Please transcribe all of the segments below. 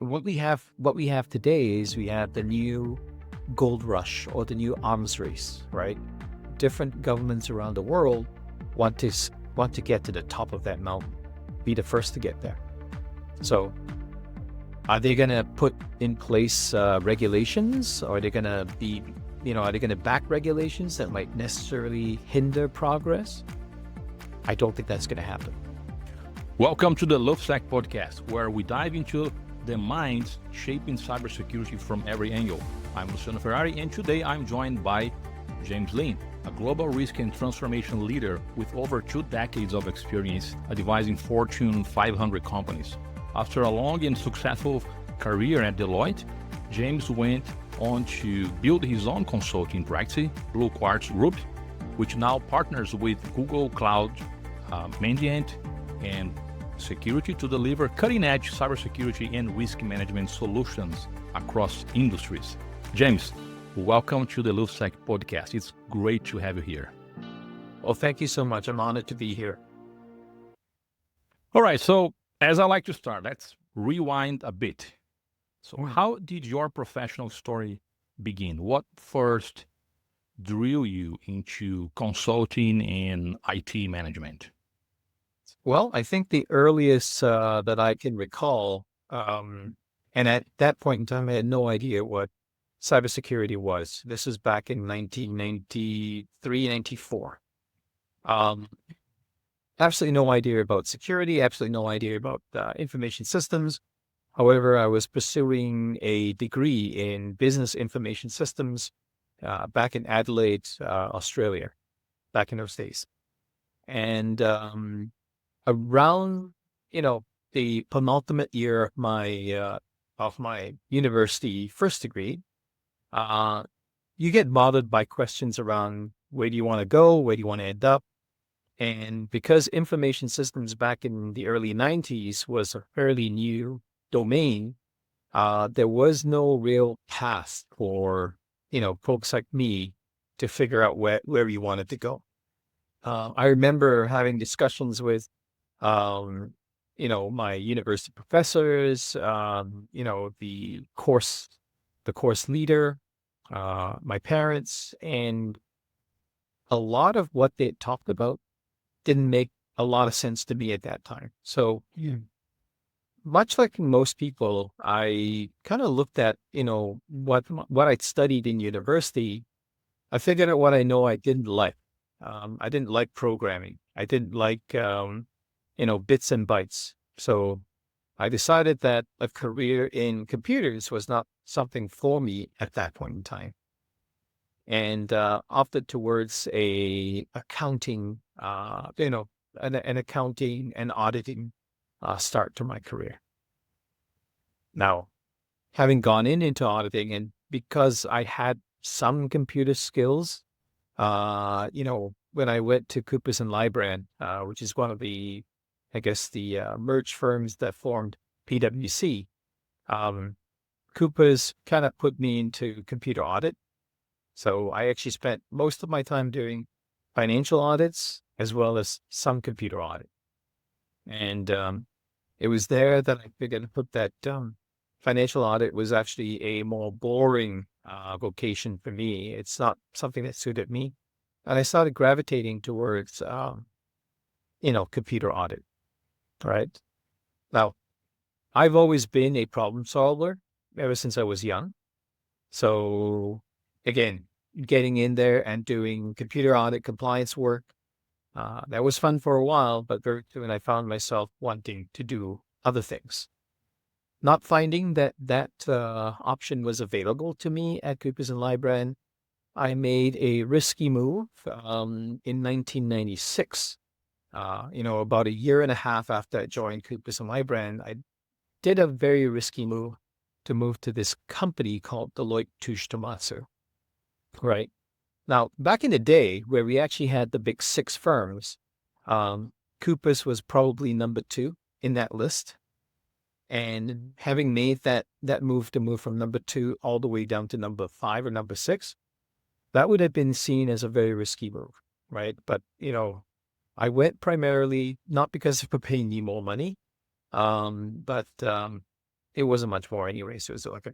what we have today is we have the new gold rush or the new arms race, right? Different governments around the world want to get to the top of that mountain, be the first to get there. So are they going to put in place regulations, or are they going to back regulations that might necessarily hinder progress? I don't think that's going to happen. Welcome to the Lufsec Podcast, where we dive into the minds shaping cybersecurity from every angle. I'm Luciano Ferrari, and today I'm joined by James Lim, a global risk and transformation leader with over 2 decades of experience advising Fortune 500 companies. After a long and successful career at Deloitte, James went on to build his own consulting practice, Quartz Group, which now partners with Google Cloud Management and Security to deliver cutting-edge cybersecurity and risk management solutions across industries. James, welcome to the Lufsec Podcast. It's great to have you here. Well, thank you so much. I'm honored to be here. All right, so as I like to start, let's rewind a bit. So how did your professional story begin? What first drew you into consulting and IT management? Well, I think the earliest that I can recall, and at that point in time, I had no idea what cybersecurity was. This is back in 1993, 94. Absolutely no idea about security, absolutely no idea about information systems. However, I was pursuing a degree in business information systems back in Adelaide, Australia, back in those days. And around, the penultimate year of my university first degree, you get bothered by questions around where do you want to go, where do you want to end up, and because information systems back in the early 90s was a fairly new domain, there was no real path for folks like me to figure out where we wanted to go. I remember having discussions with my university professors, the course leader, my parents, and a lot of what they talked about didn't make a lot of sense to me at that time. So much like most people, I kind of looked at, what I'd studied in university. I figured out what I know I didn't like. I didn't like programming. I didn't like, bits and bytes. So I decided that a career in computers was not something for me at that point in time, and opted towards a accounting, an accounting and auditing start to my career. Now, having gone into auditing, and because I had some computer skills, when I went to Coopers and Lybrand, which is one of the, merged firms that formed PwC, Coopers kind of put me into computer audit. So I actually spent most of my time doing financial audits as well as some computer audit. And it was there that I figured that financial audit was actually a more boring vocation for me. It's not something that suited me. And I started gravitating towards, computer audit, right? Now, I've always been a problem solver ever since I was young. So again, getting in there and doing computer audit compliance work, that was fun for a while, but very soon I found myself wanting to do other things. Not finding that option was available to me at Coopers and Lybrand, I made a risky move in 1996. About a year and a half after I joined Coopers and Lybrand, I did a very risky move to this company called Deloitte Touche Tohmatsu. Right. Now, back in the day where we actually had the big 6 firms, Coopers was probably number 2 in that list. And having made that move to move from number 2 all the way down to number 5 or number 6, that would have been seen as a very risky move, right? But, I went primarily not because they were paying me more money, but it wasn't much more anyway. So it was like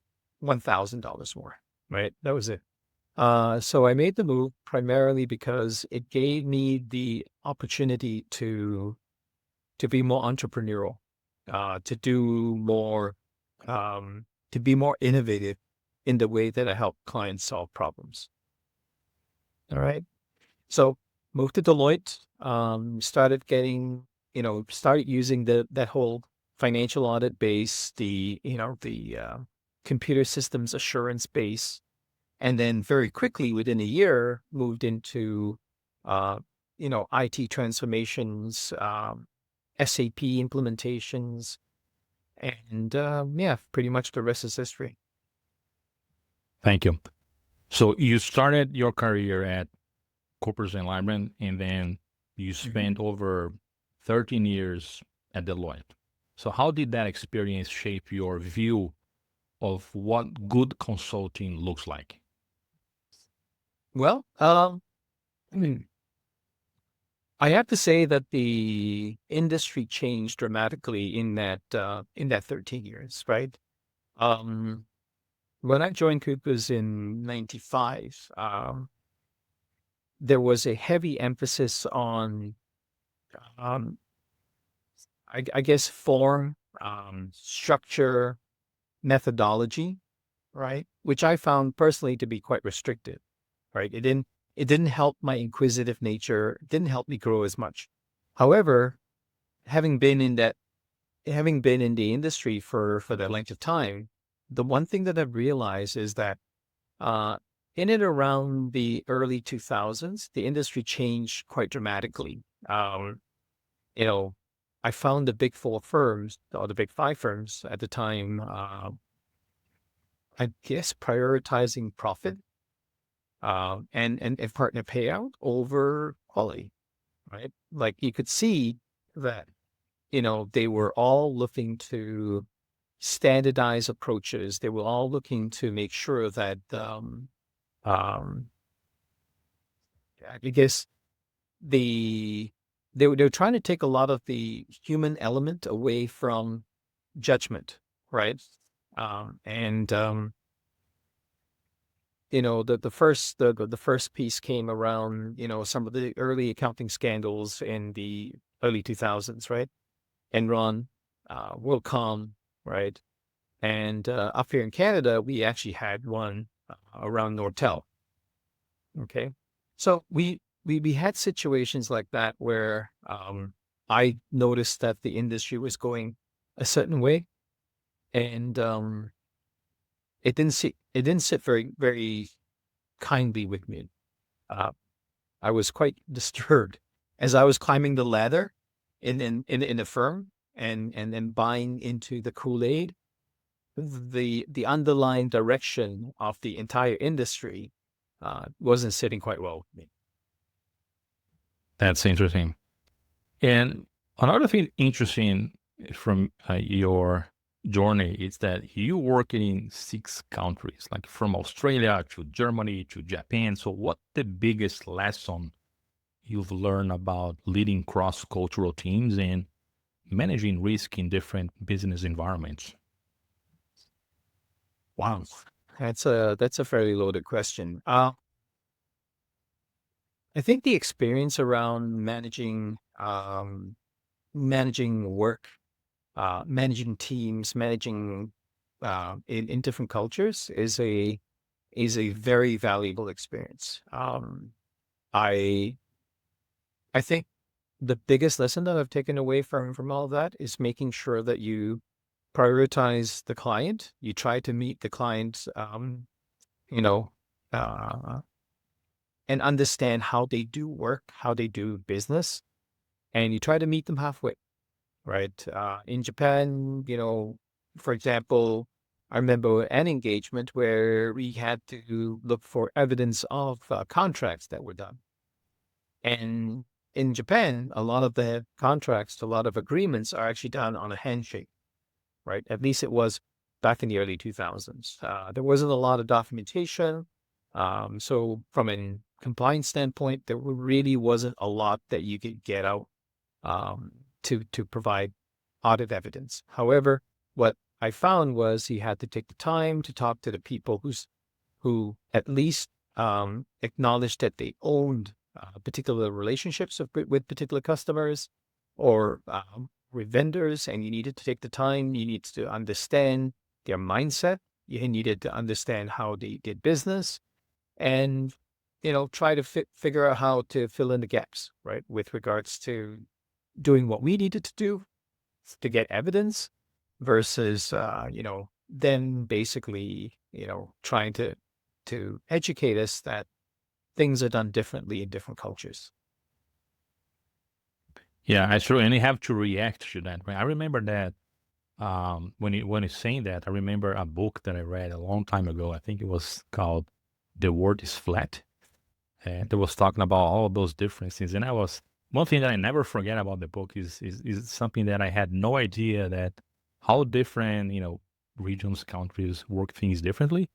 $1,000 more, right? That was it. So I made the move primarily because it gave me the opportunity to be more entrepreneurial, to do more, to be more innovative in the way that I help clients solve problems. All right. So moved to Deloitte, started getting, started using that whole financial audit base, the computer systems assurance base. And then very quickly within a year, moved into, uh, IT transformations, SAP implementations, and yeah, pretty much the rest is history. Thank you. So you started your career at Corporate Environment, and then you spent over 13 years at Deloitte. So how did that experience shape your view of what good consulting looks like? Well, I mean, I have to say that the industry changed dramatically in that 13 years, right? Um, when I joined Coopers in '95, there was a heavy emphasis on, um, I guess, form, structure, methodology, right? Which I found personally to be quite restrictive, right? It didn't help my inquisitive nature. It didn't help me grow as much. However, having been in that, having been in the industry for that length of time, the one thing that I've realized is that uh, in and around the early 2000s, the industry changed quite dramatically. You know, I found the big four firms or the big five firms at the time, I guess, prioritizing profit and partner payout over quality, right? Like you could see that, they were all looking to standardize approaches. They were all looking to make sure that, um, I guess the they were trying to take a lot of the human element away from judgment, right? And the first piece came around, some of the early accounting scandals in the early 2000s, right? Enron, WorldCom, right? And up here in Canada, we actually had one around Nortel. Okay, so we had situations like that where I noticed that the industry was going a certain way, and it didn't sit very very kindly with me. Uh, I was quite disturbed as I was climbing the ladder in the firm and then buying into the Kool-Aid. The underlying direction of the entire industry wasn't sitting quite well with me. That's interesting. And another thing interesting from your journey is that you work in 6 countries, like from Australia to Germany to Japan. So, what the biggest lesson you've learned about leading cross-cultural teams and managing risk in different business environments? Wow, that's a fairly loaded question. I think the experience around managing work, managing teams, managing in different cultures is a very valuable experience. I I think the biggest lesson that I've taken away from all of that is making sure that you prioritize the client. You try to meet the client, you know, uh, and understand how they do work, how they do business, and you try to meet them halfway, right? In Japan, for example, I remember an engagement where we had to look for evidence of contracts that were done. And in Japan, a lot of the contracts, a lot of agreements are actually done on a handshake, right? At least it was back in the early 2000s. There wasn't a lot of documentation. So from a compliance standpoint, there really wasn't a lot that you could get out to provide audit evidence. However, what I found was he had to take the time to talk to the people who at least acknowledged that they owned particular relationships with particular customers or with vendors, and you needed to take the time. You needed to understand their mindset. You needed to understand how they did business, and try to figure out how to fill in the gaps, right, with regards to doing what we needed to do to get evidence versus then basically trying to educate us that things are done differently in different cultures. Yeah, I sure, and you have to react to that. Right? I remember that when he's saying that, I remember a book that I read a long time ago. I think it was called "The World Is Flat," and it was talking about all of those differences. And I was one thing that I never forget about the book is something that I had no idea that how different regions, countries work things differently.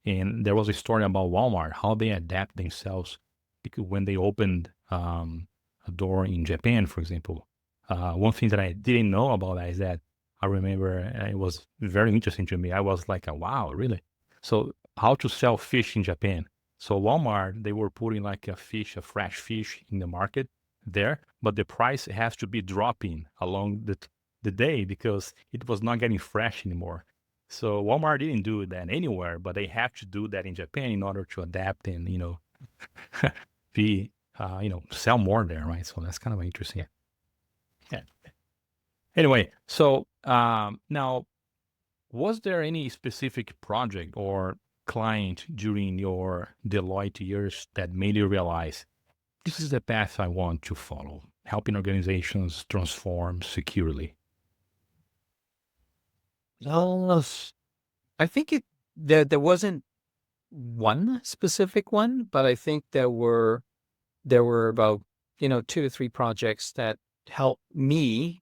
And there was a story about Walmart, how they adapt themselves because when they opened a door in Japan, for example. One thing that I didn't know about that is that I remember it was very interesting to me. I was like, wow, really? So how to sell fish in Japan? So Walmart, they were putting like a fresh fish in the market there, but the price has to be dropping along the day because it was not getting fresh anymore. So Walmart didn't do that anywhere, but they have to do that in Japan in order to adapt and be sell more there, right? So that's kind of interesting. Yeah. Anyway, so now, was there any specific project or client during your Deloitte years that made you realize this is the path I want to follow, helping organizations transform securely? Uh, I think there wasn't one specific one, but I think there were about 2 to 3 projects that helped me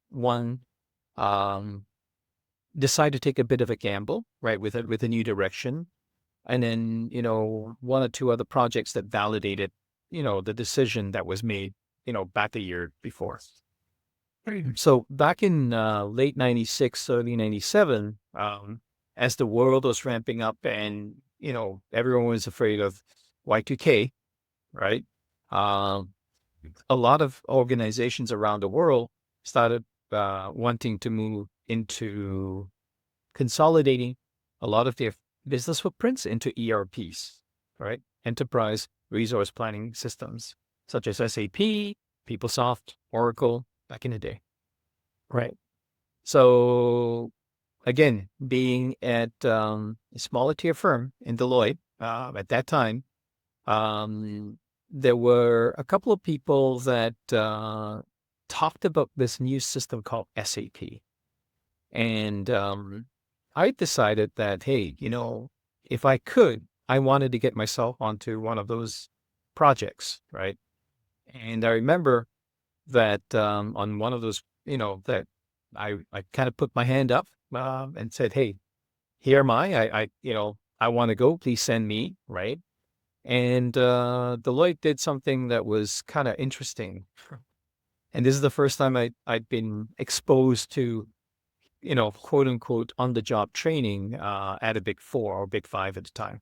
decide to take a bit of a gamble, right, with a new direction, and then 1 or 2 other projects that validated the decision that was made back a year before. So back in late 96, early 97, as the world was ramping up and everyone was afraid of Y2K, right? Um, a lot of organizations around the world started wanting to move into consolidating a lot of their business footprints into ERPs, right? Enterprise Resource Planning Systems, such as SAP, PeopleSoft, Oracle, back in the day, right? So again, being at a smaller tier firm in Deloitte at that time, there were a couple of people that talked about this new system called SAP. And I decided that, hey, if I could, I wanted to get myself onto one of those projects, right? And I remember that on one of those, that I kind of put my hand up and said, hey, here am I want to go, please send me, right? And Deloitte did something that was kind of interesting. And this is the first time I'd been exposed to, quote unquote, on the job training at a Big Four or Big Five at the time.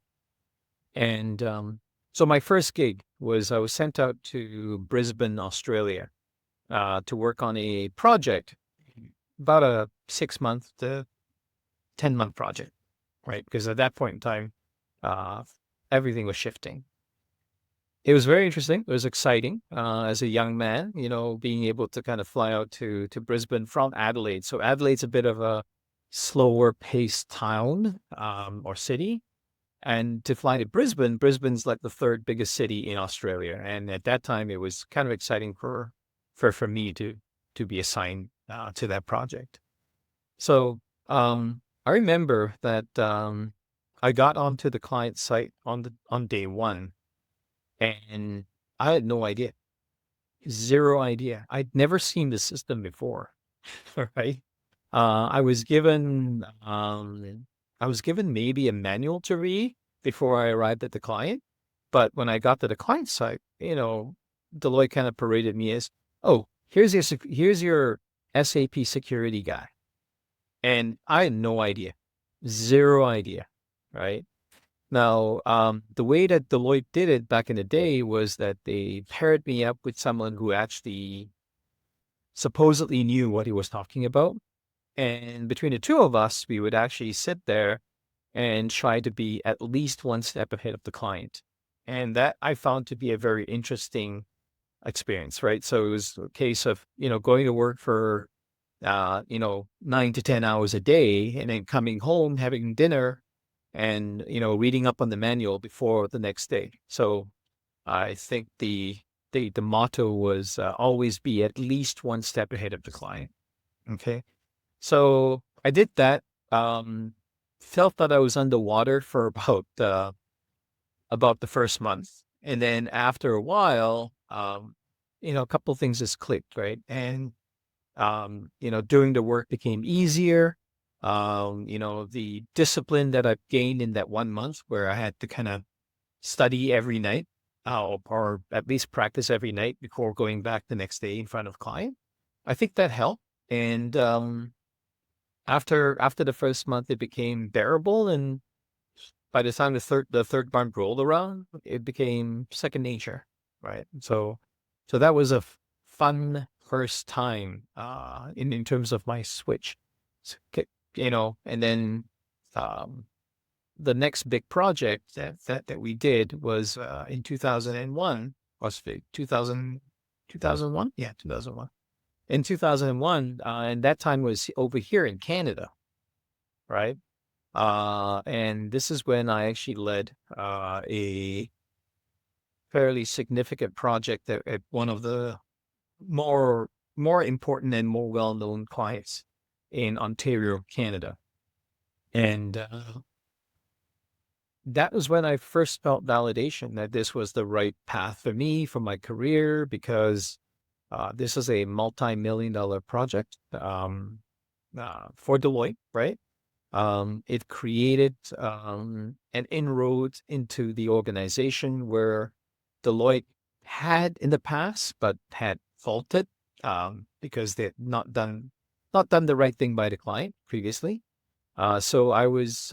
And so my first gig was I was sent out to Brisbane, Australia to work on a project, about a 6-month to 10-month project, right? Because at that point in time, everything was shifting. It was very interesting. It was exciting as a young man, being able to kind of fly out to Brisbane from Adelaide. So Adelaide's a bit of a slower paced town or city. And to fly to Brisbane's like the 3rd biggest city in Australia. And at that time, it was kind of exciting for me to be assigned to that project. So I remember that I got onto the client site on day one, and I had no idea, 0 idea. I'd never seen the system before, right? I was given maybe a manual to read before I arrived at the client, but when I got to the client site, Deloitte kind of paraded me as, oh, here's your SAP security guy. And I had no idea, zero idea, right? Now, the way that Deloitte did it back in the day was that they paired me up with someone who actually supposedly knew what he was talking about. And between the two of us, we would actually sit there and try to be at least one step ahead of the client. And that I found to be a very interesting experience, right? So it was a case of, going to work for, 9 to 10 hours a day and then coming home, having dinner and, reading up on the manual before the next day. So I think the motto was always be at least one step ahead of the client. Okay. So I did that. Um, Felt that I was underwater for about the first month, and then after a while, a couple of things just clicked, right? And doing the work became easier. The discipline that I've gained in that 1 month, where I had to kind of study every night, or at least practice every night before going back the next day in front of client. I think that helped. And after the first month, it became bearable, and by the time the third month rolled around, it became second nature, right? So that was a fun first time in terms of my switch, and then um, the next big project that we did was in 2001. Was it 2000, 2001? Yeah, 2001. In 2001, and that time was over here in Canada, right? And this is when I actually led a fairly significant project at one of the more important and more well-known clients in Ontario, Canada. And that was when I first felt validation that this was the right path for me, for my career, because this is a multi-million-dollar project for Deloitte, right? It created an inroad into the organization where Deloitte had in the past, but had faulted because they had not done the right thing by the client previously. So I was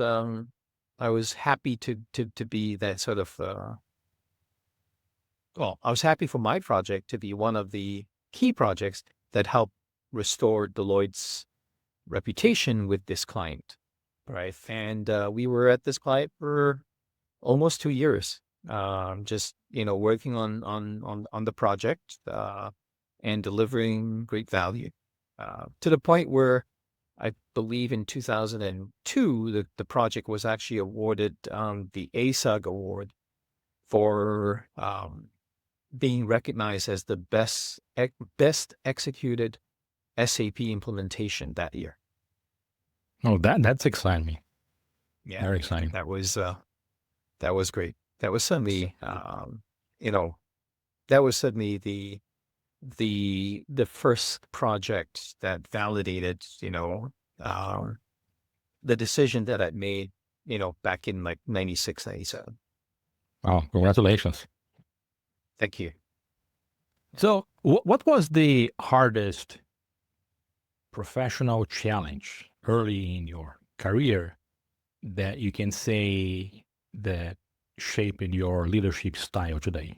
happy to be that sort of I was happy for my project to be one of the key projects that helped restore Deloitte's reputation with this client, right? And we were at this client for almost 2 years, just working on the project and delivering great value to the point where I believe in 2002 the project was actually awarded the ASUG award for being recognized as the best executed SAP implementation that year. Oh, that's exciting. Yeah, Very exciting. that was great. That was certainly the first project that validated the decision that I'd made back in like 96, 97. Wow, congratulations. Thank you. So, what was the hardest professional challenge early in your career that you can say that shaped your leadership style today?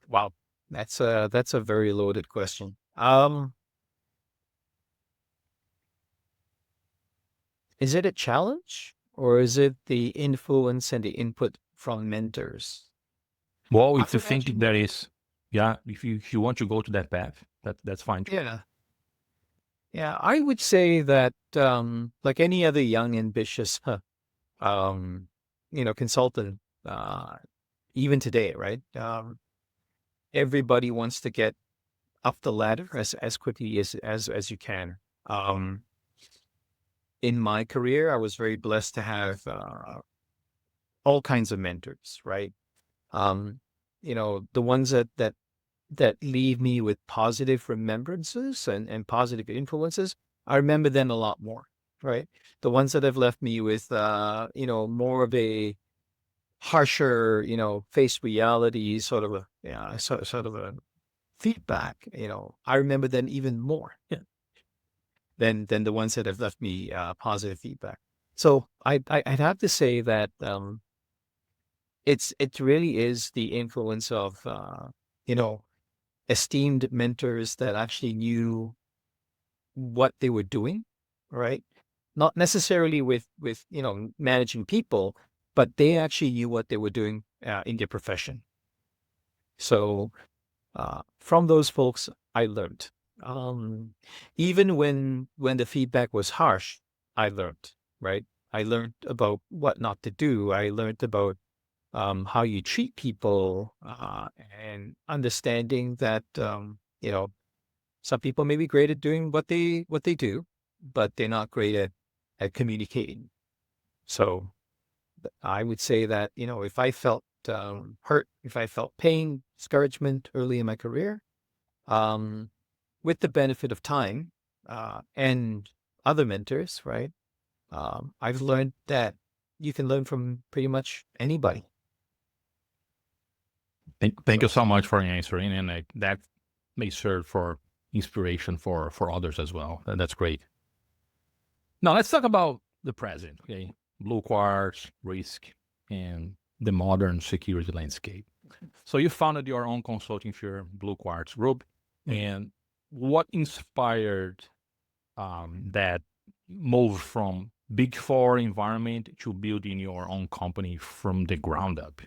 Wow, that's a very loaded question. Is it a challenge or is it the influence and the input from mentors? Well, I if you would think actually, that is, yeah, if you want to go to that path, that's fine too. yeah, yeah, I would say that like any other young, ambitious, um, consultant, even today, right? Everybody wants to get up the ladder as quickly as you can. Um, in my career, I was very blessed to have all kinds of mentors, right? Um, the ones that leave me with positive remembrances and positive influences, I remember them a lot more, right? The ones that have left me with, more of a harsher, face reality, sort of a, yeah, sort of a feedback, I remember them even more. Yeah. than the ones that have left me positive feedback. So I'd have to say that it really is the influence of you know, esteemed mentors that actually knew what they were doing, right? Not necessarily with managing people, but they actually knew what they were doing in their profession. So from those folks, I learned. Even when the feedback was harsh, I learned, right? I learned about what not to do. I learned about how you treat people, and understanding that some people may be great at doing what they do, but they're not great at communicating. So I would say that if I felt hurt, if I felt pain, discouragement early in my career, um, with the benefit of time and other mentors, right? I've learned that you can learn from pretty much anybody. Thank you so much for answering, and that may serve for inspiration for others as well. That's great. Now let's talk about the present. Okay, Blue Quartz, risk, and the modern security landscape. So you founded your own consulting firm, Blue Quartz Group, and what inspired that move from Big Four environment to building your own company from the ground up?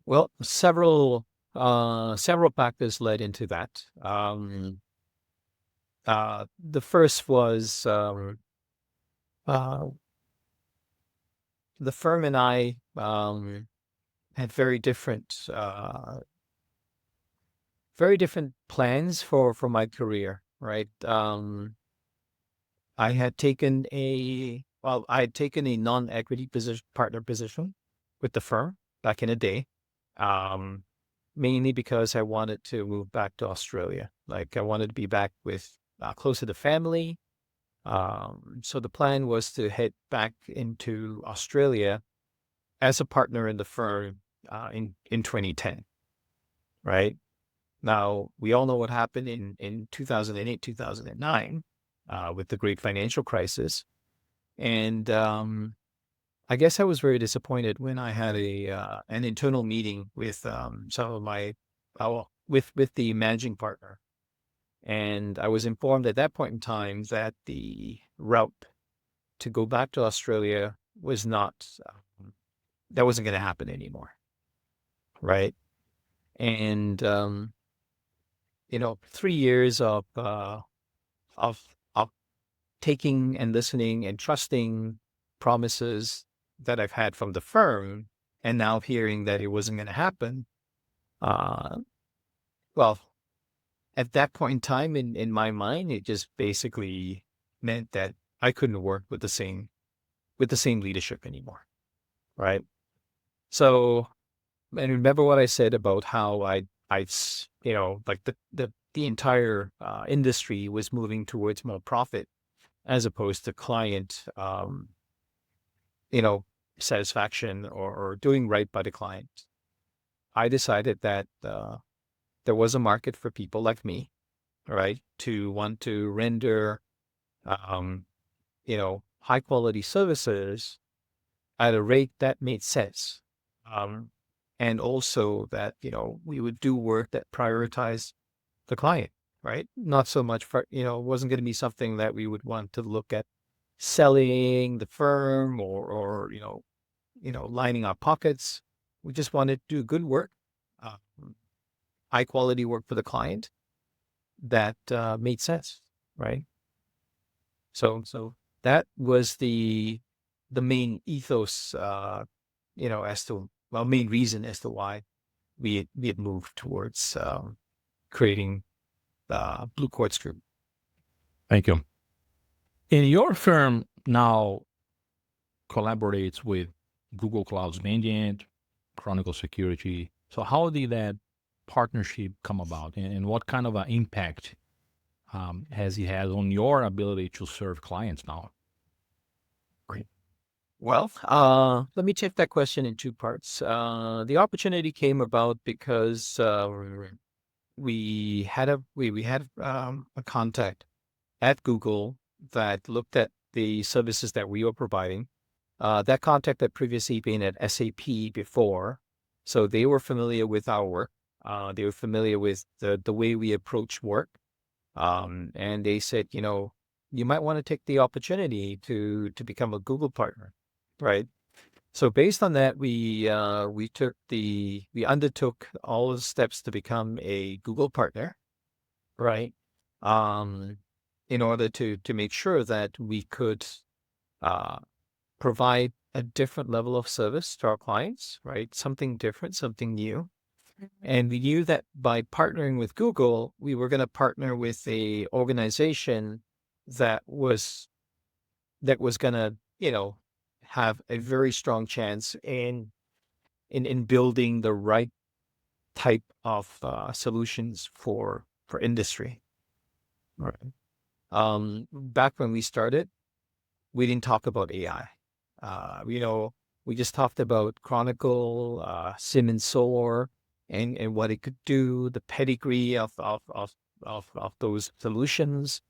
Well, several factors led into that. The first was uh, the firm and I had very different plans for my career, right? I had taken a non-equity partner position with the firm back in the day, um, mainly because I wanted to move back to Australia. Like I wanted to be back with closer to family. So the plan was to head back into Australia as a partner in the firm in 2010, right? Now, we all know what happened in 2008, 2009 with the great financial crisis. And I guess I was very disappointed when I had an internal meeting with some of my, with the managing partner. And I was informed at that point in time that the route to go back to Australia was not, that wasn't going to happen anymore. Right. And, 3 years of taking and listening and trusting promises that I've had from the firm, and now hearing that it wasn't going to happen. Well, at that point in time, in my mind, it just basically meant that I couldn't work with the same leadership anymore, right? So, and remember what I said about how like the entire industry was moving towards more profit as opposed to client, satisfaction or doing right by the client. I decided that there was a market for people like me, right, to want to render, um, high quality services at a rate that made sense. And also that, we would do work that prioritized the client, right? Not so much for, it wasn't going to be something that we would want to look at selling the firm or lining our pockets. We just wanted to do good work, high quality work for the client that made sense, right? So that was the main ethos, main reason as to why we had moved towards creating the Blue Quartz Group. Thank you. And your firm now collaborates with Google Cloud's Mandiant, Chronicle Security. So how did that partnership come about, and what kind of an impact has it had on your ability to serve clients now? Great. Well, let me take that question in two parts. The opportunity came about because we had a contact at Google that looked at the services that we were providing. That contact had previously been at SAP before, so they were familiar with our work. They were familiar with the way we approach work. And they said, you might want to take the opportunity to become a Google partner, right? So based on that, we undertook all the steps to become a Google partner, right? Um, in order to make sure that we could uh, provide a different level of service to our clients, right? Something different, something new. And we knew that by partnering with Google, we were going to partner with a organization that was going to, have a very strong chance in building the right type of solutions for industry. Right. Back when we started, we didn't talk about AI. We just talked about Chronicle, Sim and Soar, and what it could do, the pedigree of those solutions.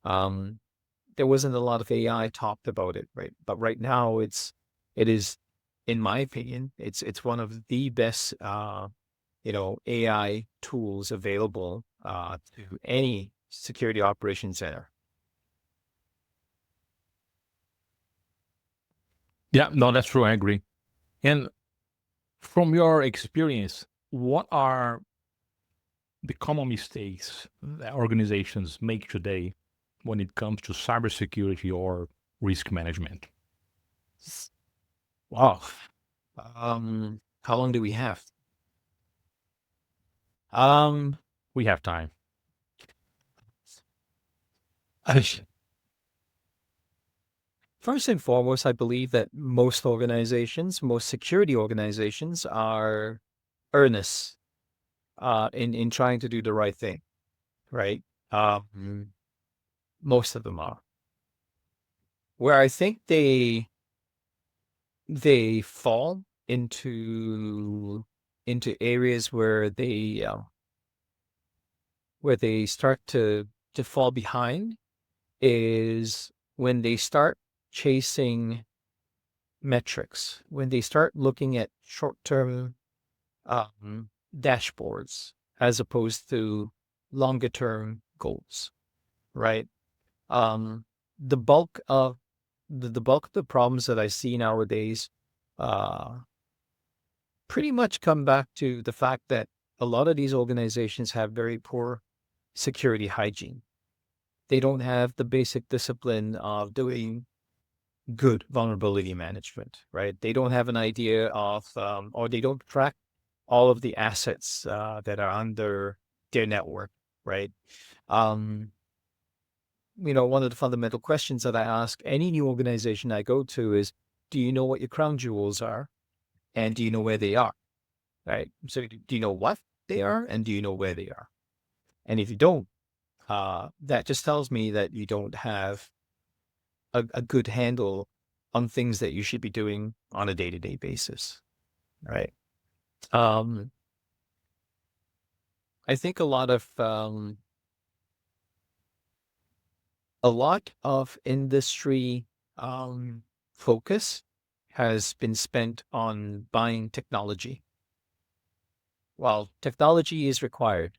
Um, there wasn't a lot of AI talked about it, right? But right now, it is, in my opinion, it's one of the best AI tools available to any security operations center. Yeah, no, that's true. I agree. And from your experience, what are the common mistakes that organizations make today when it comes to cybersecurity or risk management? Wow. How long do we have? Um, We have time. First and foremost, I believe that most organizations, most security organizations, are earnest in trying to do the right thing, right? Most of them are. Where I think they fall into areas where they start to fall behind is when they start chasing metrics, when they start looking at short-term dashboards as opposed to longer-term goals, right? Um, the bulk of the bulk of the problems that I see nowadays uh, pretty much come back to the fact that a lot of these organizations have very poor security hygiene. They don't have the basic discipline of doing good vulnerability management, right? They don't have an idea of, or they don't track all of the assets that are under their network, right? Um, one of the fundamental questions that I ask any new organization I go to is, do you know what your crown jewels are? And do you know where they are? Right? So do you know what they are? And do you know where they are? And if you don't, that just tells me that you don't have a good handle on things that you should be doing on a day-to-day basis, right? Um, I think a lot of industry focus has been spent on buying technology. While technology is required,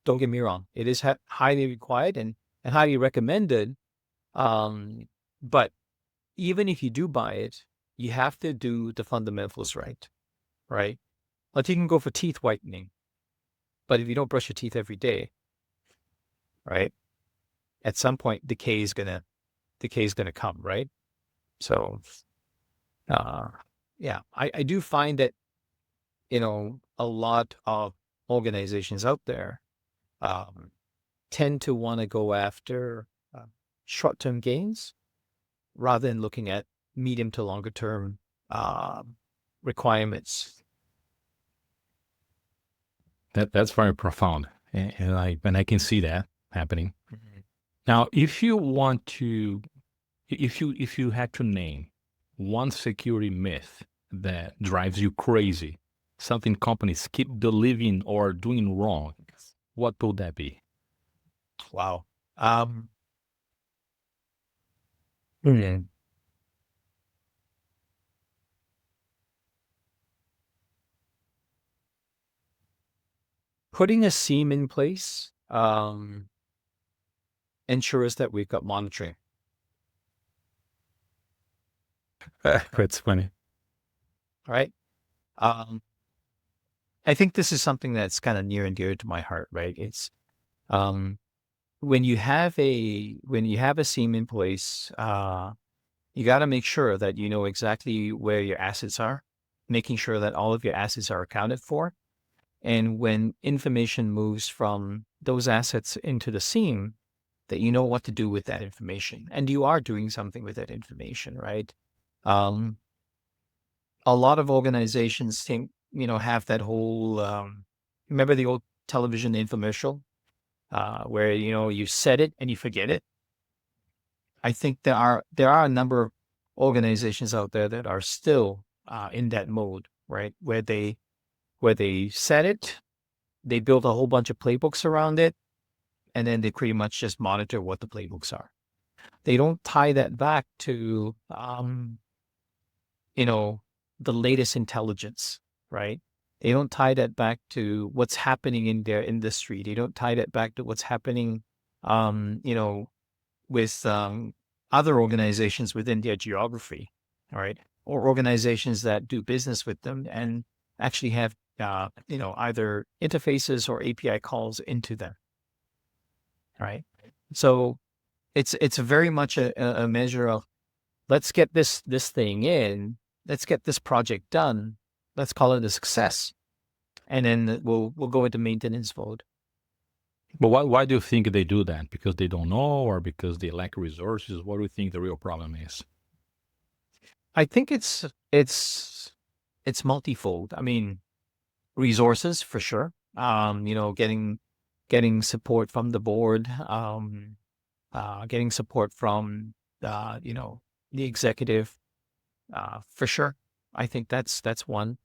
don't get me wrong, it is highly required and highly recommended. But even if you do buy it, you have to do the fundamentals right, right? Like you can go for teeth whitening, but if you don't brush your teeth every day, right, at some point decay is gonna come, right? So, uh, yeah, I do find that a lot of organizations out there um, tend to want to go after short-term gains rather than looking at medium to longer term requirements. That's very profound, and I can see that happening. Mhm. Now, if you had to name one security myth that drives you crazy, something companies keep believing or doing wrong, what would that be? Wow. Um, Mm. Putting a seam in place ensures that we've got monitoring, That's funny. right? Um, I think this is something that's kind of near and dear to my heart, right? It's um, when you have a seam in place, you got to make sure that you know exactly where your assets are, making sure that all of your assets are accounted for. And when information moves from those assets into the seam, that you know what to do with that information, and you are doing something with that information, right? Um, a lot of organizations think, have that whole, remember the old television infomercial, where, you set it and you forget it. I think there are a number of organizations out there that are still in that mode, right? Where they set it, they build a whole bunch of playbooks around it, and then they pretty much just monitor what the playbooks are. They don't tie that back to, you know, the latest intelligence, right? They don't tie that back to what's happening in their industry. They don't tie that back to what's happening, um, you know, with other organizations within their geography, all right, or organizations that do business with them and actually have, either interfaces or API calls into them, right? So it's very much a measure of, let's get this thing in, let's get this project done, let's call it a success, and then we'll go into maintenance mode. But why do you think they do that? Because they don't know, or because they lack resources? What do you think the real problem is? I think it's multifold. I mean, resources for sure. Getting support from the board, getting support from the executive, for sure. I think that's one.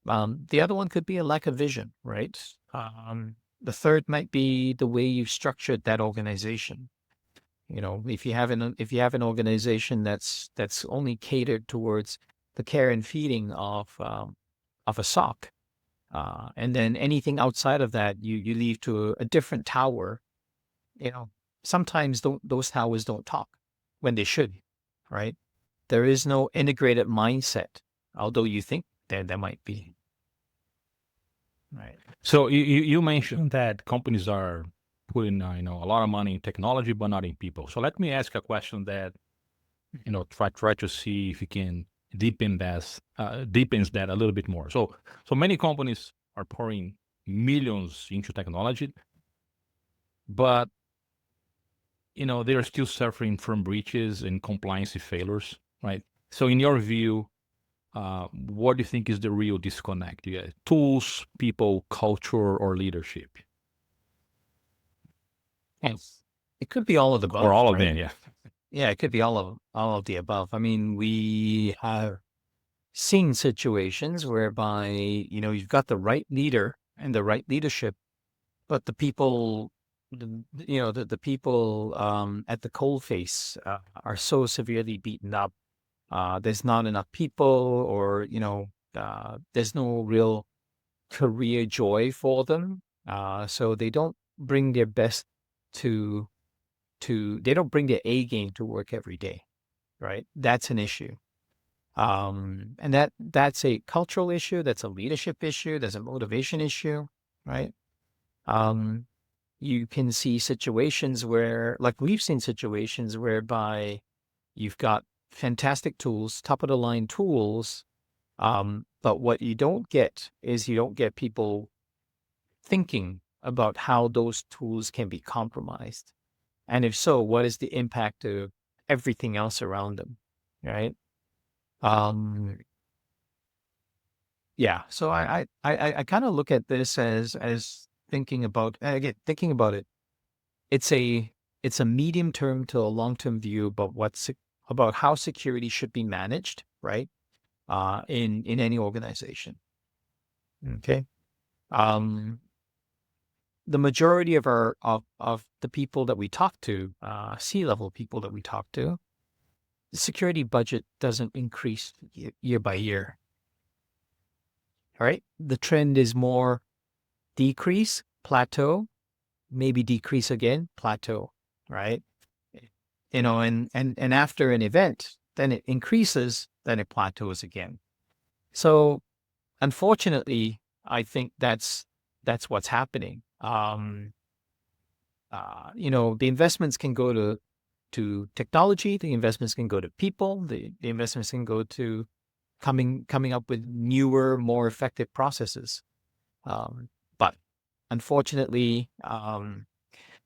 The other one could be a lack of vision, right? The third might be the way you've structured that organization. If you have an organization that's only catered towards the care and feeding of a SOC, and then anything outside of that you leave to a different tower. You know, sometimes those towers don't talk when they should, right? There is no integrated mindset, although you think there might be, right? So you mentioned that companies are putting a lot of money in technology, but not in people. So let me ask a question that try to see if you can deepens that a little bit more. So many companies are pouring millions into technology, but they are still suffering from breaches and compliance failures, right? So in your view, what do you think is the real disconnect? Yeah, tools, people, culture, or leadership, Yes. It could be all of the or above, all of right? them? Yeah. Yeah, it could be all of the above. I mean, we have seen situations whereby, you've got the right leader and the right leadership, but the people at the coalface are so severely beaten up. There's not enough people, or there's no real career joy for them. So they don't bring their best to they don't bring their A game to work every day, right? That's an issue. And that's a cultural issue, that's a leadership issue, that's a motivation issue, right? Um, you can see situations where, like we've seen situations whereby you've got fantastic tools, top of the line tools, but what you don't get is you don't get people thinking about how those tools can be compromised. And if so, what is the impact of everything else around them, right? Um, yeah. So I kind of look at this as thinking about, again, thinking about it. It's a it's a medium term to a long term view about about how security should be managed, right? In any organization. Okay. Um, the majority of our of the people that we talk to, C-level people that we talk to, the security budget doesn't increase year by year. All right. The trend is more decrease, plateau, maybe decrease again, plateau, right? And after an event, then it increases, then it plateaus again. So unfortunately, I think that's what's happening. The investments can go to technology, the investments can go to people, the investments can go to coming up with newer, more effective processes. But unfortunately,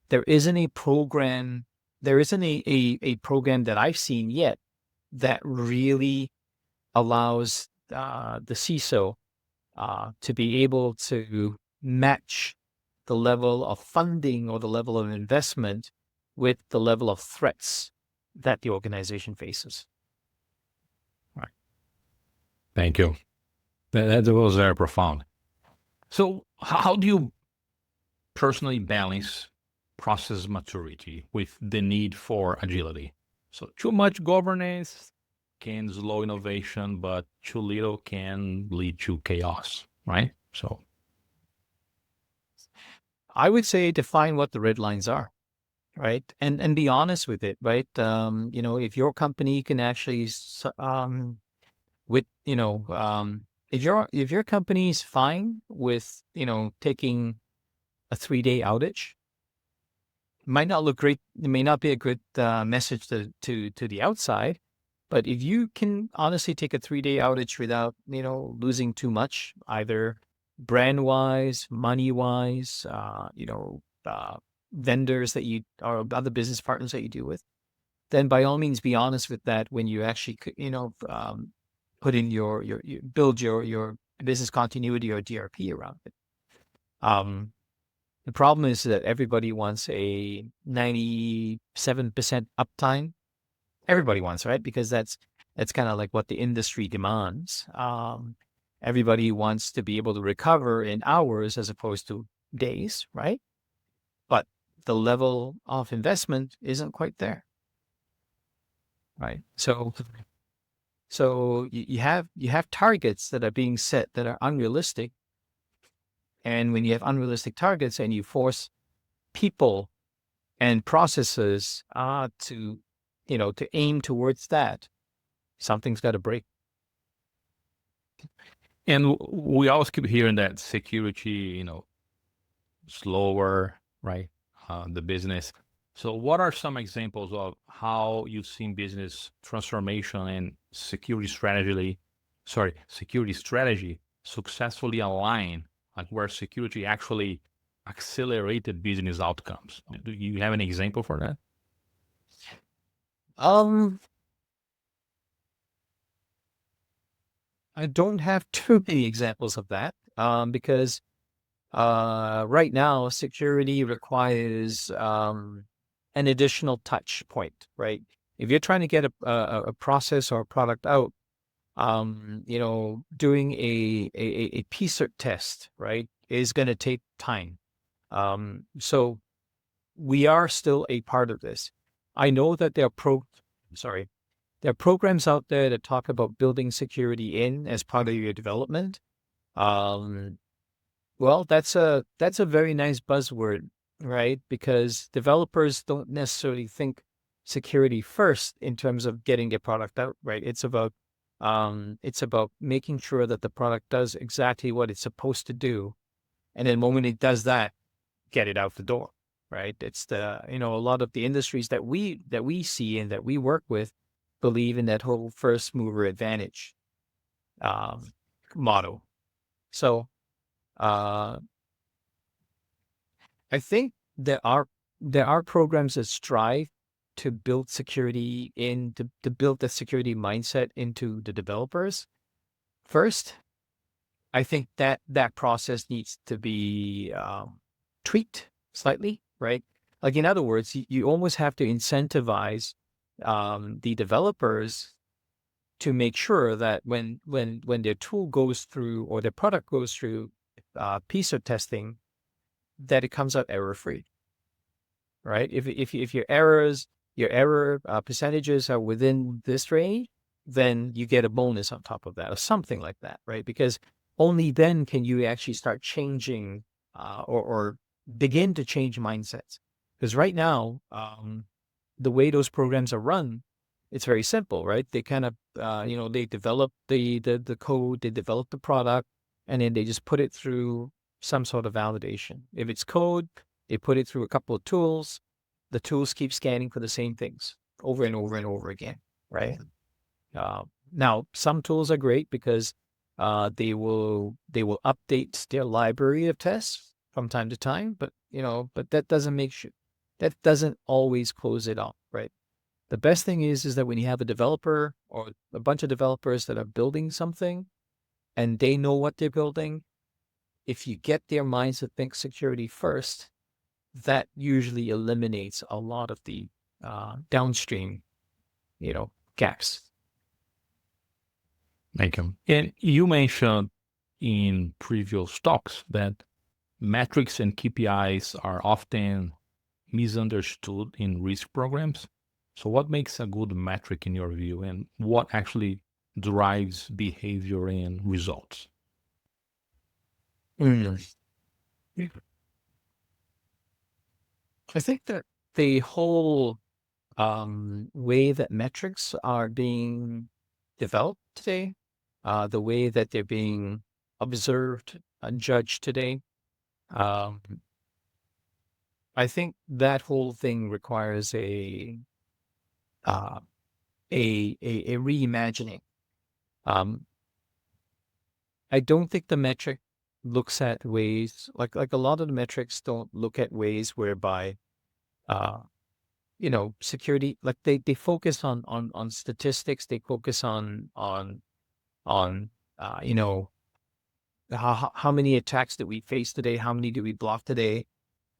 there isn't a program that I've seen yet that really allows the CISO to be able to match the level of funding or the level of investment with the level of threats that the organization faces. Right. Thank you. That was very profound. So how do you personally balance process maturity with the need for agility? So too much governance can slow innovation, but too little can lead to chaos, right? So I would say define what the red lines are, right? And be honest with it, right? If your company can actually with if your company is fine with taking a 3-day outage, might not look great. It may not be a good message to the outside, but if you can honestly take a 3-day outage without losing too much, either brand wise, money wise, vendors that you or other business partners that you deal with, then by all means be honest with that when you actually put in your build your business continuity or DRP around it. The problem is that everybody wants a 97% uptime. Everybody wants, right? Because that's kind of like what the industry demands. Everybody wants to be able to recover in hours as opposed to days, right? But the level of investment isn't quite there, right? So you have targets that are being set that are unrealistic. And when you have unrealistic targets and you force people and processes to aim towards that, something's got to break. and we always keep hearing that security, slower, right? The business. So what are some examples of how you've seen business transformation and security strategy successfully align, like where security actually accelerated business outcomes? Do you have an example for that? I don't have too many examples of that because right now security requires an additional touch point, right? If you're trying to get a process or a product out, doing a PCERT test, right, is going to take time. So we are still a part of this. I know that there are programs out there that talk about building security in as part of your development. Well, that's a very nice buzzword, right? Because developers don't necessarily think security first in terms of getting a product out, right? It's about making sure that the product does exactly what it's supposed to do, and then when it does that, get it out the door, right? It's a lot of the industries that we see and that we work with believe in that whole first mover advantage motto. So I think there are programs that strive to build security to build the security mindset into the developers. First, I think that process needs to be tweaked slightly, right? Like in other words, you almost have to incentivize the developers to make sure that when their tool goes through or their product goes through PCERT testing, that it comes out error free, right? If your errors, your error percentages are within this range, then you get a bonus on top of that or something like that, right? Because only then can you actually start changing or begin to change mindsets. Because right now, the way those programs are run, it's very simple, right? They kind of, they develop the code, they develop the product, and then they just put it through some sort of validation. If it's code, they put it through a couple of tools. The tools keep scanning for the same things over and over and over again, right? Now, some tools are great because they will update their library of tests from time to time, but that doesn't always close it off, right? The best thing is that when you have a developer or a bunch of developers that are building something and they know what they're building, if you get their minds to think security first, that usually eliminates a lot of the downstream, gaps. Thank you. And you mentioned in previous talks that metrics and KPIs are often misunderstood in risk programs. So what makes a good metric in your view, and what actually drives behavior and results? Mm. I think that the whole way that metrics are being developed today, the way that they're being observed and judged today, um, I think that whole thing requires a reimagining. Um, I don't think the metric looks at ways like a lot of the metrics don't look at ways whereby uh, security, like they focus on statistics, they focus on how many attacks did we face today, how many do we block today,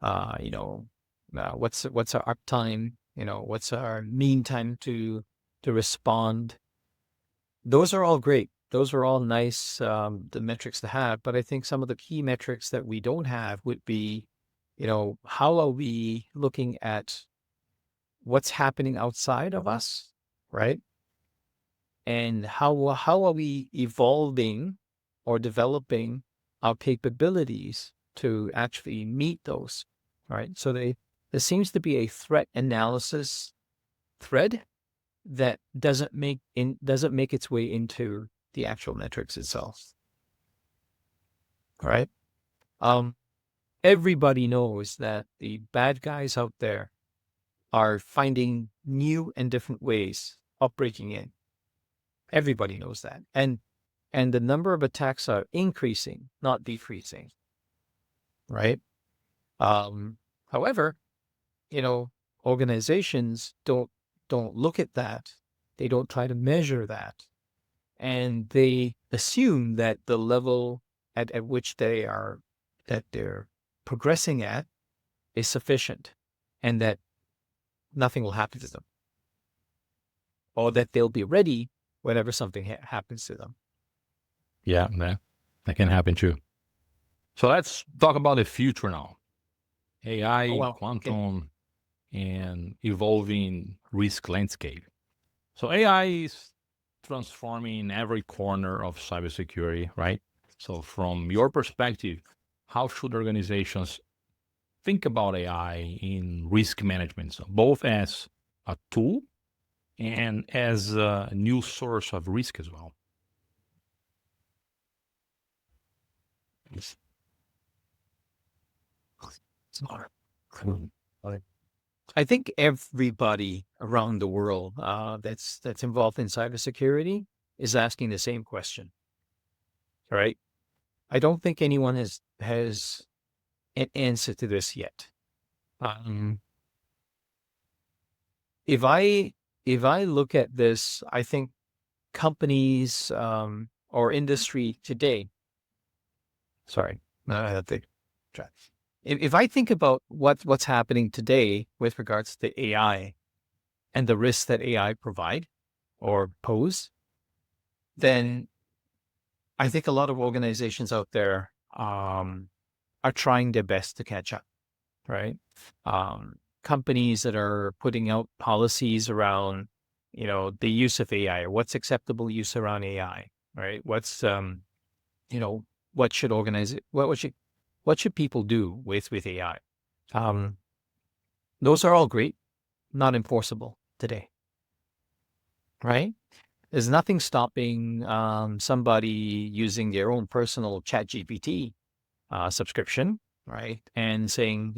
what's our uptime, what's our mean time to respond. Those are all great. Those are all nice, the metrics to have. But I think some of the key metrics that we don't have would be, how are we looking at what's happening outside of us, right? And how are we evolving or developing our capabilities to actually meet those, right? So there seems to be a threat analysis thread that doesn't make its way into the actual metrics itself. All right. Everybody knows that the bad guys out there are finding new and different ways of breaking in. Everybody knows that. And the number of attacks are increasing, not decreasing. Right. However, organizations don't look at that. They don't try to measure that. And they assume that the level at which they're progressing at is sufficient and that nothing will happen to them, or that they'll be ready whenever something happens to them. Yeah, that can happen too. So let's talk about the future now. AI, quantum, and evolving risk landscape. So AI is transforming every corner of cybersecurity, right? So from your perspective, how should organizations think about AI in risk management? So both as a tool and as a new source of risk as well. I think everybody around the world that's involved in cybersecurity is asking the same question. All right. I don't think anyone has an answer to this yet. If I look at this, I think companies or industry today. Sorry, I have to try. If I think about what's happening today with regards to AI and the risks that AI provide or pose, then I think a lot of organizations out there are trying their best to catch up, right? companies that are putting out policies around, the use of AI, or what's acceptable use around AI, right? What's, what should what should people do with AI? Um, those are all great, not enforceable today, right? There's nothing stopping somebody using their own personal ChatGPT subscription, right? And saying,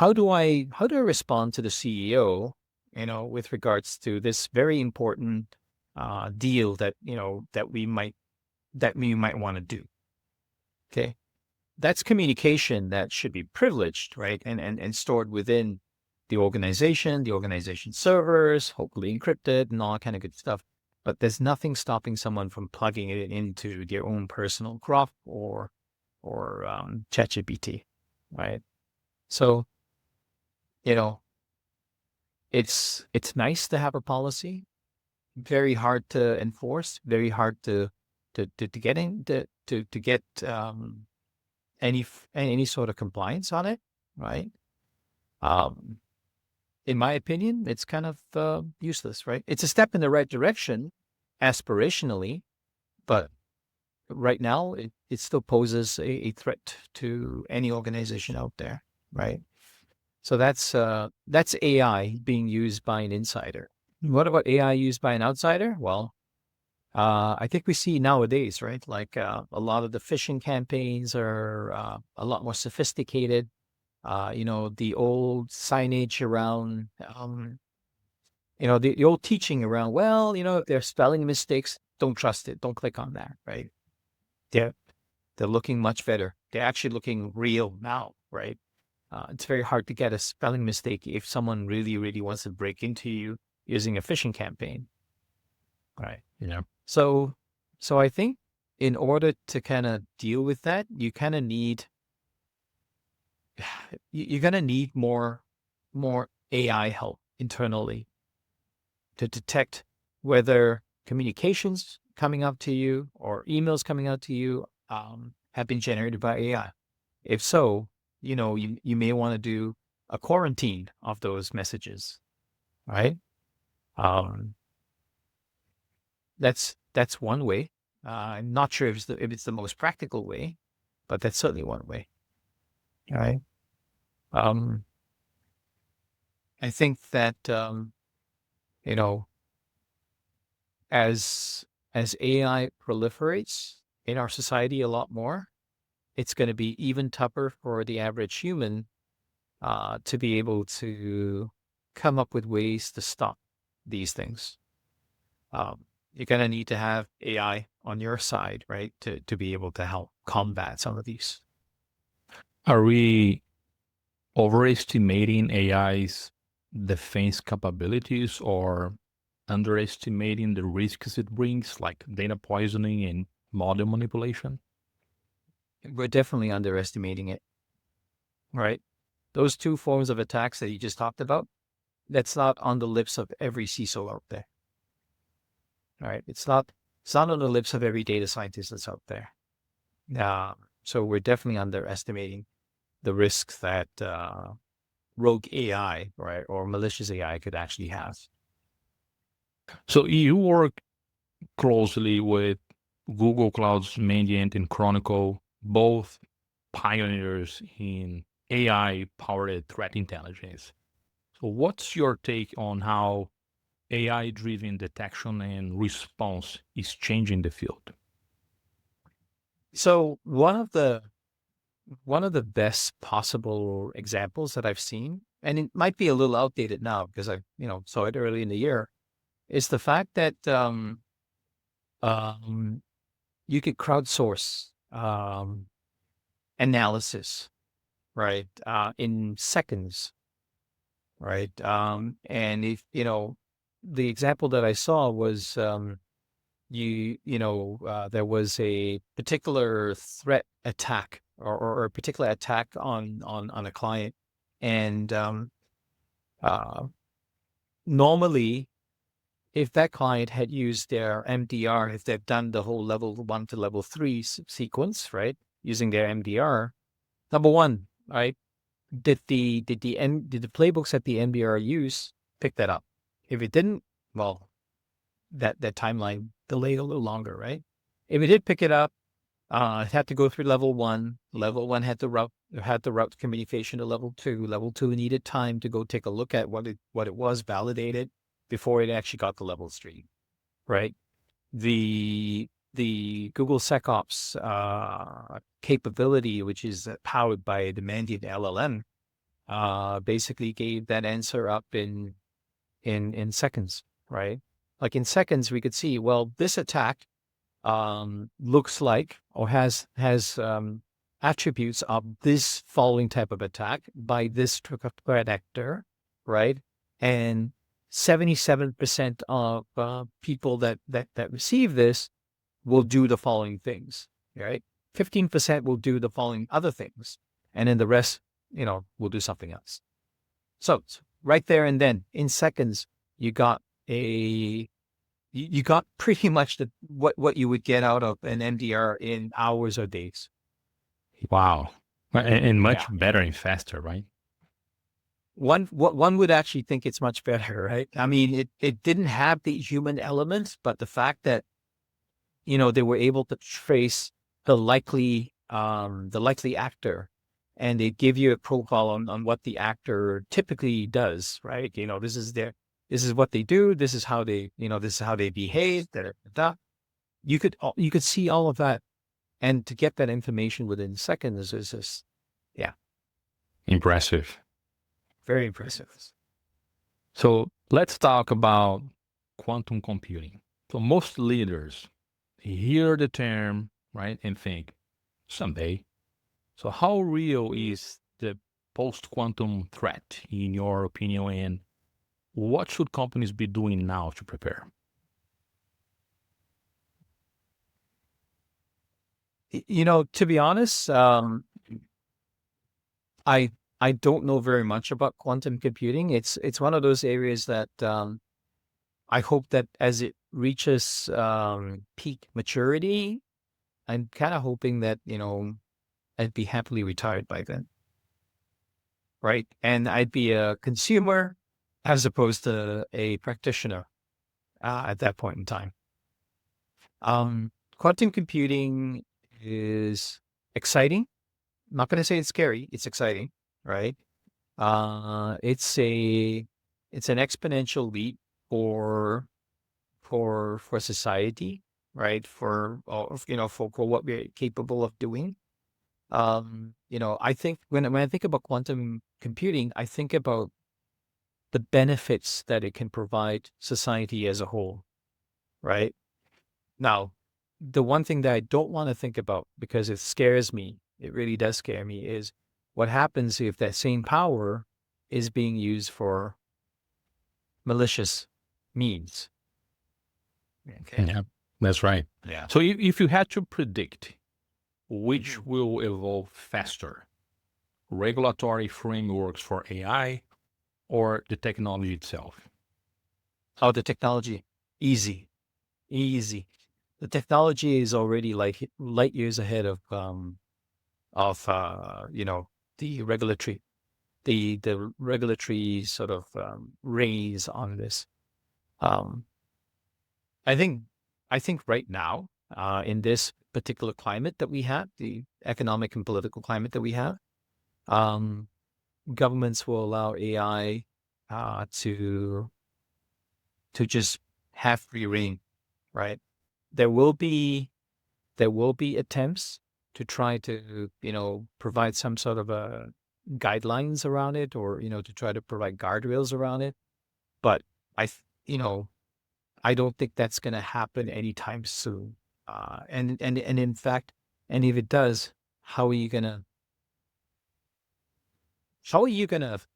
how do I respond to the CEO, with regards to this very important deal that we might want to do. Okay, that's communication that should be privileged, right? And stored within the organization servers, hopefully encrypted and all that kind of good stuff. But there's nothing stopping someone from plugging it into their own personal Grok or ChatGPT, right? So, you know, it's nice to have a policy, very hard to enforce, very hard to get in to get any sort of compliance on it, right? Um, in my opinion, it's kind of useless, right? It's a step in the right direction, aspirationally, but right now it still poses a threat to any organization out there, right? So that's AI being used by an insider. What about AI used by an outsider? Well, I think we see nowadays, right? Like a lot of the phishing campaigns are a lot more sophisticated. The old signage around, the old teaching around, well, if there's spelling mistakes, don't trust it. Don't click on that, right? They're, they're looking much better. They're actually looking real now, right? It's very hard to get a spelling mistake if someone really, really wants to break into you using a phishing campaign, right? Yeah. So I think in order to kind of deal with that, you kind of need you're gonna need more AI help internally to detect whether communications coming up to you or emails coming out to you have been generated by AI. If so, you may want to do a quarantine of those messages, right? Um, that's one way. I'm not sure if it's the most practical way, but that's certainly one way, right? Um, I think that you know, as AI proliferates in our society a lot more, it's going to be even tougher for the average human to be able to come up with ways to stop these things. You're going to need to have AI on your side, right, to be able to help combat some of these. Are we overestimating AI's defense capabilities or underestimating the risks it brings, like data poisoning and model manipulation? We're definitely underestimating it, right? Those two forms of attacks that you just talked about, that's not on the lips of every CISO out there, right? It's not on the lips of every data scientist that's out there. So we're definitely underestimating the risks that rogue AI, right, or malicious AI could actually have. So you work closely with Google Cloud's Mandiant and Chronicle, both pioneers in AI-powered threat intelligence. So what's your take on how AI-driven detection and response is changing the field? So one of the best possible examples that I've seen, and it might be a little outdated now because I saw it early in the year, is the fact that um, you could crowdsource analysis, right, in seconds, right? And if the example that I saw was there was a particular threat attack or a particular attack on a client, and uh, normally, if that client had used their MDR, if they've done the whole level 1 to level 3 sequence, right, using their MDR, number one, right, did the playbooks that the NBR use pick that up? If it didn't, well, that timeline delayed a little longer, right? If it did pick it up, it had to go through level one. Level one had to route communication to level two. Level two needed time to go take a look at what it was, validate it before it actually got to level three, right? The Google SecOps capability, which is powered by the Mandiant LLM, basically gave that answer up in seconds, right? Like in seconds, we could see, well, this attack looks like or has attributes of this following type of attack by this threat actor, right? And 77% of people that receive this will do the following things, right? 15% will do the following other things, and then the rest, will do something else. So right there and then, in seconds, you got pretty much what you would get out of an MDR in hours or days. Wow. And much better and faster, right? One would actually think it's much better, right? I mean, it didn't have the human elements, but the fact that, they were able to trace the likely actor, and they give you a profile on what the actor typically does, right? This is what they do. This is how they, this is how they behave. You could see all of that, and to get that information within seconds is just, Impressive. very impressive. So let's talk about quantum computing. So most leaders hear the term, right, and think someday. So how real is the post-quantum threat in your opinion, and what should companies be doing now to prepare? To be honest, I don't know very much about quantum computing. It's one of those areas that I hope that as it reaches peak maturity, I'm kind of hoping that I'd be happily retired by then, right? And I'd be a consumer as opposed to a practitioner at that point in time. Quantum computing is exciting. I'm not going to say it's scary. It's exciting, right? It's an exponential leap for society, right? For what we're capable of doing. I think when I think about quantum computing, I think about the benefits that it can provide society as a whole, right? Now, the one thing that I don't want to think about, because it scares me, it really does scare me, is what happens if that same power is being used for malicious means. Okay. Yeah, that's right. Yeah. So if you had to predict which will evolve faster, regulatory frameworks for AI or the technology itself? Oh, the technology. Easy. The technology is already like light years ahead of the regulatory sort of raise on this. I think right now, in this particular climate that we have, the economic and political climate that we have, governments will allow AI to just have free reign, right? There will be attempts to try to provide some sort of a guidelines around it, or to try to provide guardrails around it, but I don't think that's going to happen anytime soon. And in fact, and if it does, how are you gonna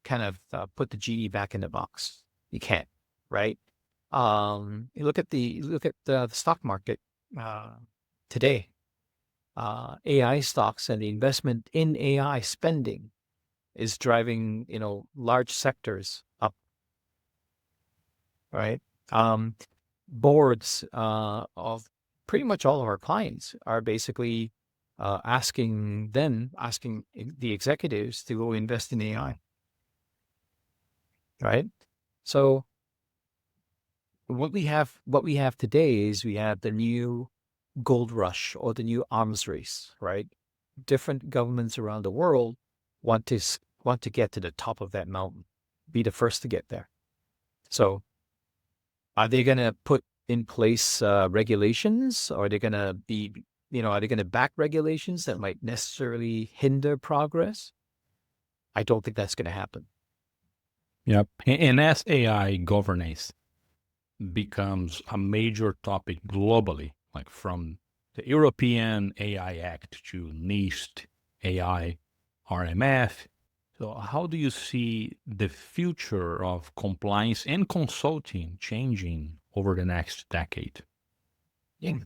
kind of put the genie back in the box? You can't, right? You look at the stock market today. AI stocks and the investment in AI spending is driving large sectors up, right? Boards of pretty much all of our clients are basically asking the executives to go invest in AI, right? So what we have today is we have the new gold rush or the new arms race, right? Different governments around the world want to get to the top of that mountain, be the first to get there. So are they going to put in place regulations? Or are they going to are they going to back regulations that might necessarily hinder progress? I don't think that's going to happen. Yep. And as AI governance becomes a major topic globally, like from the European AI Act to NIST AI RMF. So, how do you see the future of compliance and consulting changing over the next decade? Yeah.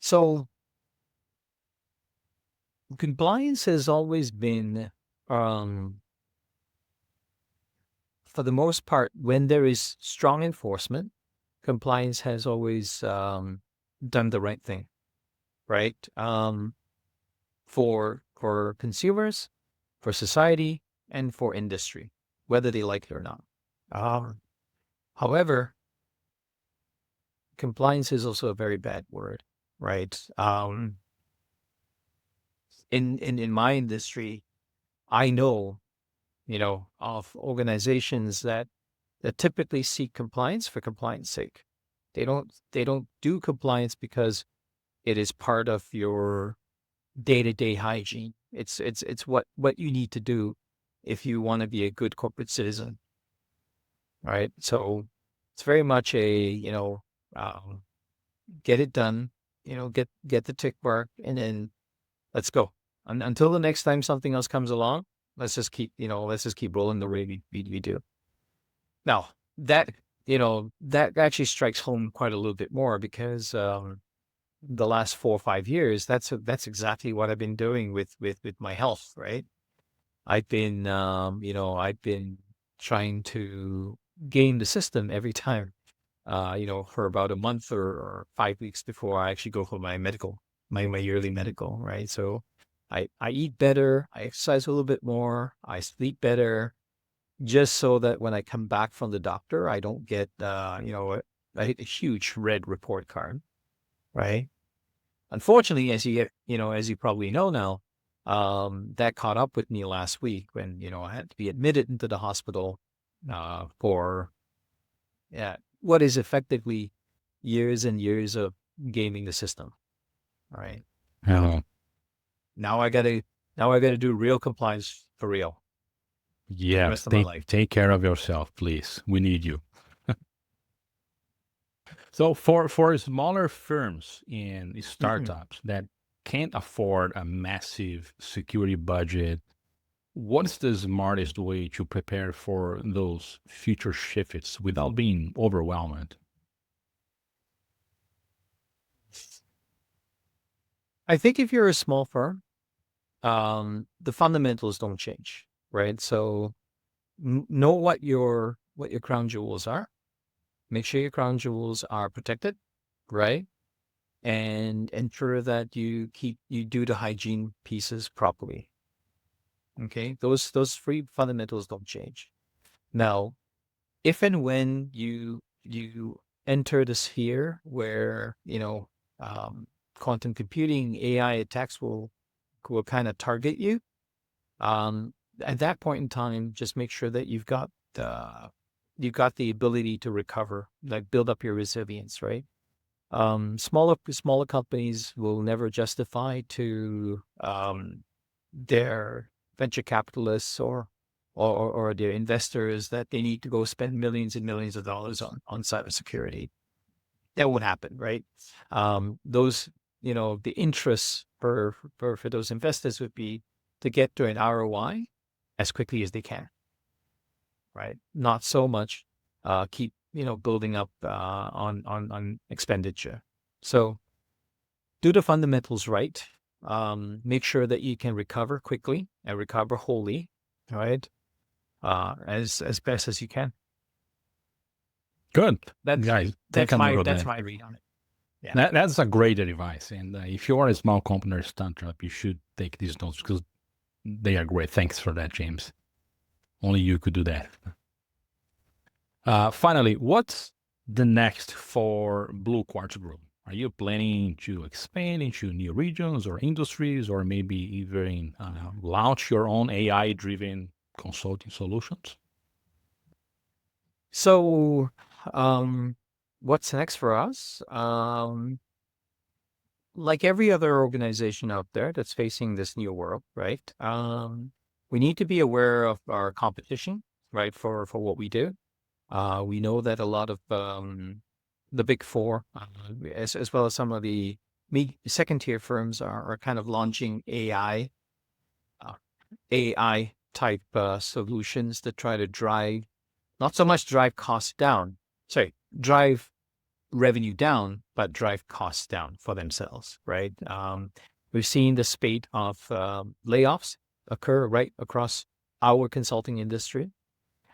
So compliance has always been, for the most part, when there is strong enforcement, compliance has always done the right thing, right? For consumers, for society, and for industry, whether they like it or not. However, compliance is also a very bad word, right? In my industry, I know, of organizations that typically seek compliance for compliance sake. They don't do compliance because it is part of your day-to-day hygiene. It's what you need to do if you want to be a good corporate citizen, right? So it's very much a, get it done, get the tick mark, and then let's go. Until the next time something else comes along, let's just keep rolling the way we do. Now that, that actually strikes home quite a little bit more because the last 4 or 5 years, that's exactly what I've been doing with my health, right? I've been trying to game the system every time, for about a month or 5 weeks before I actually go for my yearly medical, right? So I eat better, I exercise a little bit more, I sleep better, just so that when I come back from the doctor, I don't get, a huge red report card, right? Unfortunately, as you probably know now, that caught up with me last week when, I had to be admitted into the hospital for what is effectively years and years of gaming the system. Right. Hello. Now I gotta do real compliance for real for the Yes, rest of my life. take care of yourself, please. We need you. So for smaller firms and startups that can't afford a massive security budget, what's the smartest way to prepare for those future shifts without being overwhelmed? I think if you're a small firm, the fundamentals don't change, right? So know what your crown jewels are. Make sure your crown jewels are protected, right? And ensure that you do the hygiene pieces properly. Okay, those three fundamentals don't change. Now, if and when you enter the sphere where quantum computing AI attacks will kind of target you, at that point in time, just make sure that you've got the ability to recover, like build up your resilience, right? Smaller companies will never justify to their venture capitalists or their investors that they need to go spend millions and millions of dollars on cybersecurity. That won't happen, right? Those, the interests for those investors would be to get to an ROI as quickly as they can, right? Not so much keep building up on expenditure. So do the fundamentals right. Make sure that you can recover quickly and recover wholly, right? As best as you can. Good. That's Guys, take a note of that's that. my read on it. Yeah. That's a great advice. And if you are a small company or startup, you should take these notes because they are great. Thanks for that, James. Only you could do that. Finally, what's the next for Blue Quartz Group? Are you planning to expand into new regions or industries, or maybe even launch your own AI-driven consulting solutions? So, what's next for us? Like every other organization out there that's facing this new world, right? We need to be aware of our competition, right? For what we do. We know that a lot of the big four, as well as some of the second tier firms are kind of launching uh, AI type solutions that try to drive, not so much drive costs down, sorry, drive revenue down, but drive costs down for themselves, right? We've seen the spate of layoffs occur right across our consulting industry,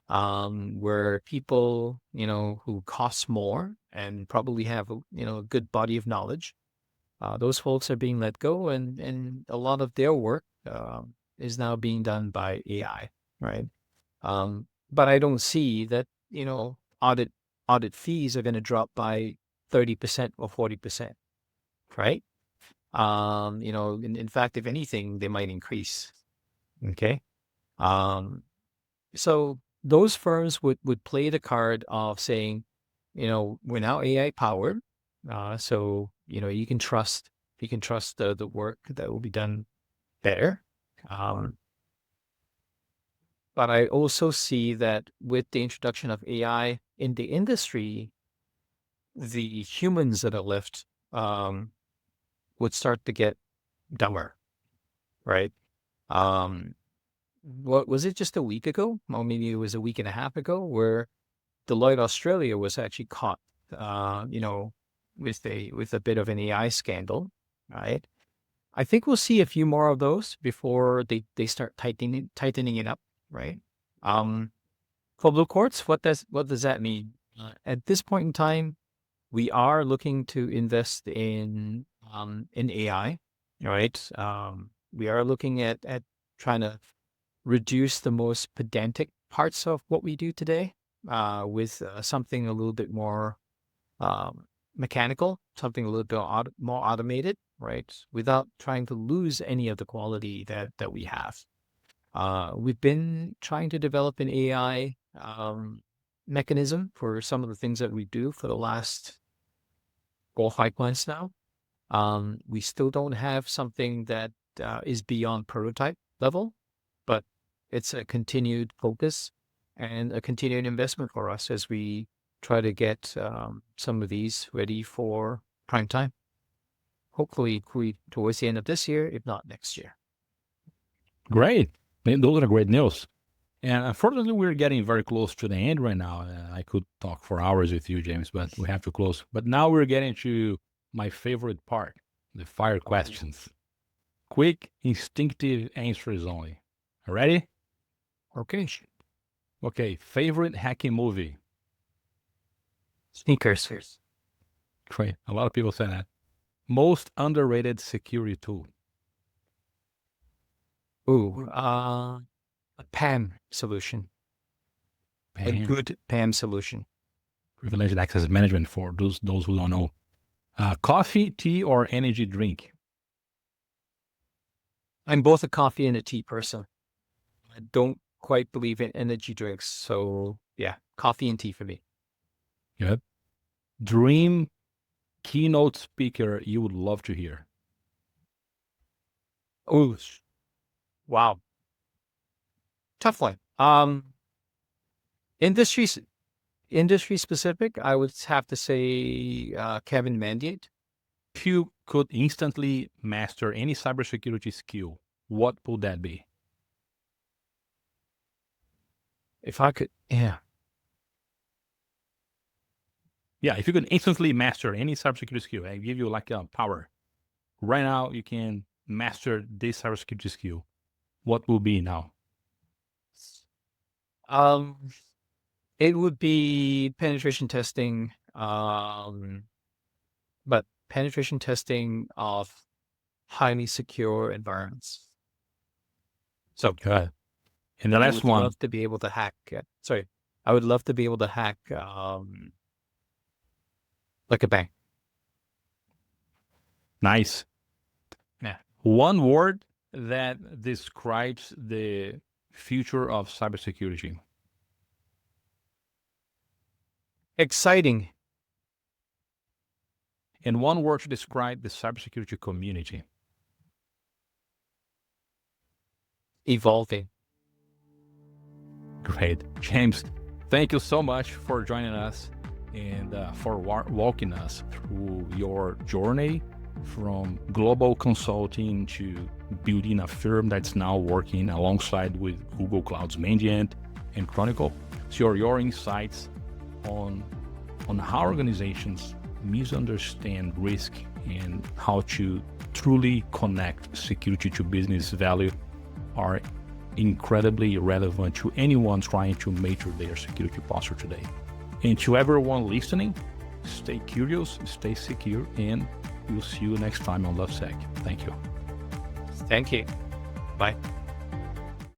where people, who cost more and probably have a good body of knowledge, those folks are being let go, and a lot of their work is now being done by AI, right? But I don't see that, audit fees are going to drop by 30% or 40%, right? In fact, if anything, they might increase. Okay. So those firms would play the card of saying, we're now AI powered. So, you can trust the work that will be done better. Um, but I also see that with the introduction of AI in the industry, the humans that are left um, would start to get dumber, right? Um, what was it, just a week ago? Or maybe it was a week and a half ago, where Deloitte Australia was actually caught, with a bit of an AI scandal, right? I think we'll see a few more of those before they start tightening it up, right? Um, for Blue Quartz, what does that mean? At this point in time, we are looking to invest in AI, right? We are looking at trying to reduce the most pedantic parts of what we do today, with something a little bit more um, mechanical, something a little bit more automated, right? Without trying to lose any of the quality that we have. We've been trying to develop an AI mechanism for some of the things that we do for the last 4 or 5 months now. We still don't have something that is beyond prototype level, but it's a continued focus and a continued investment for us as we try to get some of these ready for prime time. Hopefully, towards the end of this year, if not next year. Great. Those are great news. And unfortunately, we're getting very close to the end right now. I could talk for hours with you, James, but we have to close. But now we're getting to my favorite part, the fire questions. Quick, instinctive answers only. Ready? Okay. Okay. Favorite hacking movie? Sneakers. Great. A lot of people say that. Most underrated security tool? Ooh, a PAM solution. A Bam. good PAM solution. Privileged access management for those who don't know. Coffee, tea, or energy drink? I'm both a coffee and a tea person. I don't quite believe in energy drinks. So yeah, coffee and tea for me. Yep. Dream keynote speaker you would love to hear? Oh, wow. Tough one. Industry industry specific, I would have to say Kevin Mandiate. If you could instantly master any cybersecurity skill, what would that be? If I could, yeah. Yeah, if you could instantly master any cybersecurity skill, I give you like a power. Right now, you can master this cybersecurity skill. What will be now? Um, it would be penetration testing, but penetration testing of highly secure environments. So Okay. And the I last would one. love to be able to hack. I would love to be able to hack like a bank. Nice. Yeah. One word that describes the future of cybersecurity. Exciting. And one word to describe the cybersecurity community. Evolving. Great. James, thank you so much for joining us and for walking us through your journey from global consulting to building a firm that's now working alongside with Google Cloud's Mandiant and Chronicle. So your insights on how organizations misunderstand risk and how to truly connect security to business value are incredibly relevant to anyone trying to mature their security posture today. And to everyone listening, stay curious, stay secure, and we'll see you next time on Lufsec. Thank you. Thank you. Bye.